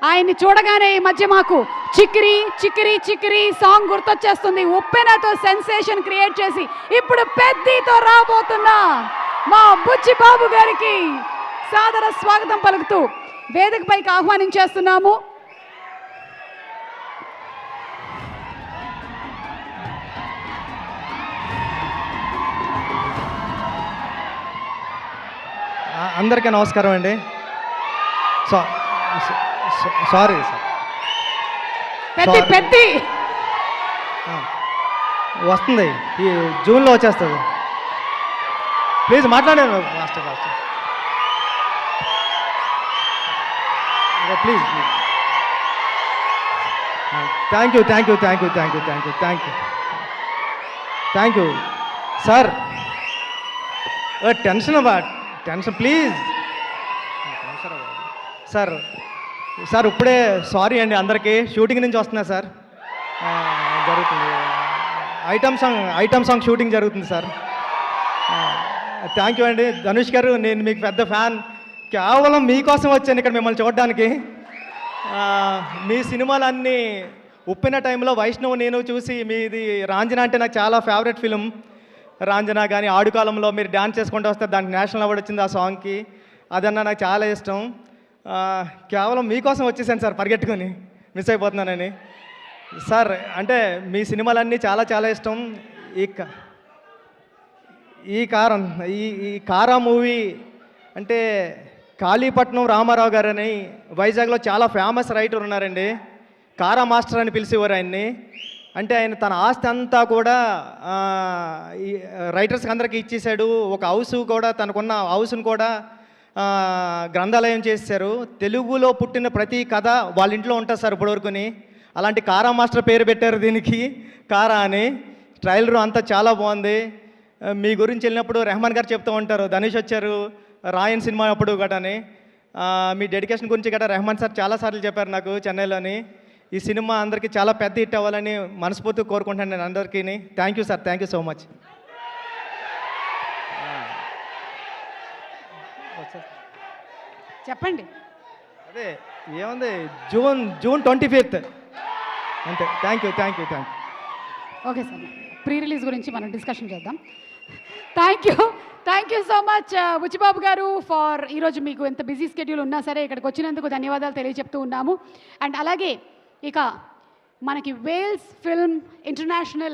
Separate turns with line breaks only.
ఆయన్ని చూడగానే ఈ మధ్య మాకు చిక్కిరి చిక్కిరి చిక్కిరి సాంగ్ గుర్తొచ్చేస్తుంది. ఉప్పెనతో సెన్సేషన్ క్రియేట్ చేసి ఇప్పుడు పెద్దతో రాబోతున్న మా బుచ్చి బాబు గారికి సాదర స్వాగతం పలుకుతూ వేదికపైకి ఆహ్వానించేస్తున్నాము.
అందరికీ నమస్కారం అండి. సారీ సార్,
పెద్ది
వస్తుంది, ఈ జూన్లో వచ్చేస్తుంది. ప్లీజ్ మాట్లాడాను fast please. Thank you sir. Tension please sir. ఇప్పుడే సారీ అండి అందరికీ, షూటింగ్ నుంచి వస్తున్నా సార్. జరుగుతుంది ఐటమ్ సాంగ్ షూటింగ్ జరుగుతుంది సార్. థ్యాంక్ యూ అండి ధనుష్ గారు, నేను మీకు పెద్ద ఫ్యాన్. కేవలం మీకోసం వచ్చాను ఇక్కడ మిమ్మల్ని చూడడానికి. మీ సినిమాలన్నీ ఉప్పిన టైంలో వైష్ణవ్ నేను చూసి, మీది రాంజనా అంటే నాకు చాలా ఫేవరెట్ ఫిలిం. రాంజనా కానీ ఆడుకాలంలో మీరు డ్యాన్స్ చేసుకుంటూ వస్తే దానికి నేషనల్ అవార్డు వచ్చింది ఆ సాంగ్కి. అదన్నా నాకు చాలా ఇష్టం. కేవలం మీకోసం వచ్చేసాను సార్, పరిగెట్టుకొని మిస్ అయిపోతున్నానని. సార్ అంటే మీ సినిమాలన్నీ చాలా చాలా ఇష్టం. ఈ కారా మూవీ అంటే కాళీపట్నం రామారావు గారు అని వైజాగ్లో చాలా ఫేమస్ రైటర్ ఉన్నారండి. కారా మాస్టర్ అని పిలిచేవారు ఆయన్ని. అంటే ఆయన తన ఆస్తి అంతా కూడా ఈ రైటర్స్కి అందరికీ ఇచ్చేసాడు. ఒక హౌస్ కూడా, తనకున్న హౌస్ను కూడా గ్రంథాలయం చేశారు. తెలుగులో పుట్టిన ప్రతి కథ వాళ్ళ ఇంట్లో ఉంటుంది సార్ ఇప్పటివరకుని. అలాంటి కారా మాస్టర్ పేరు పెట్టారు దీనికి, కారా అని. ట్రైలర్ అంతా చాలా బాగుంది. మీ గురించి వెళ్ళినప్పుడు రెహమాన్ గారు చెప్తూ ఉంటారు, ధనుష్ వచ్చారు రాయన్ సినిమా అప్పుడు గటని. మీ డెడికేషన్ గురించి గట్రా రెహమాన్ సార్ చాలాసార్లు చెప్పారు నాకు చెన్నైలోని. ఈ సినిమా అందరికీ చాలా పెద్ద హిట్ అవ్వాలని మనస్ఫూర్తిగా కోరుకుంటాను నేను అందరికీ. Thank you sir, thank you so much.
చెప్పండి.
అదే ఏముంది, జూన్ 25th అంతే. Thank you.
Okay sir, pre release గురించి మనం డిస్కషన్ చేద్దాం. Thank you so much Buchibabu గారు ఫర్ ఈరోజు మీకు ఎంత బిజీ స్కెడ్యూల్ ఉన్నా సరే ఇక్కడికి వచ్చినందుకు ధన్యవాదాలు తెలియజెప్తూ ఉన్నాము. అండ్ అలాగే ఇక మనకి వేల్స్ ఫిల్మ్ ఇంటర్నేషనల్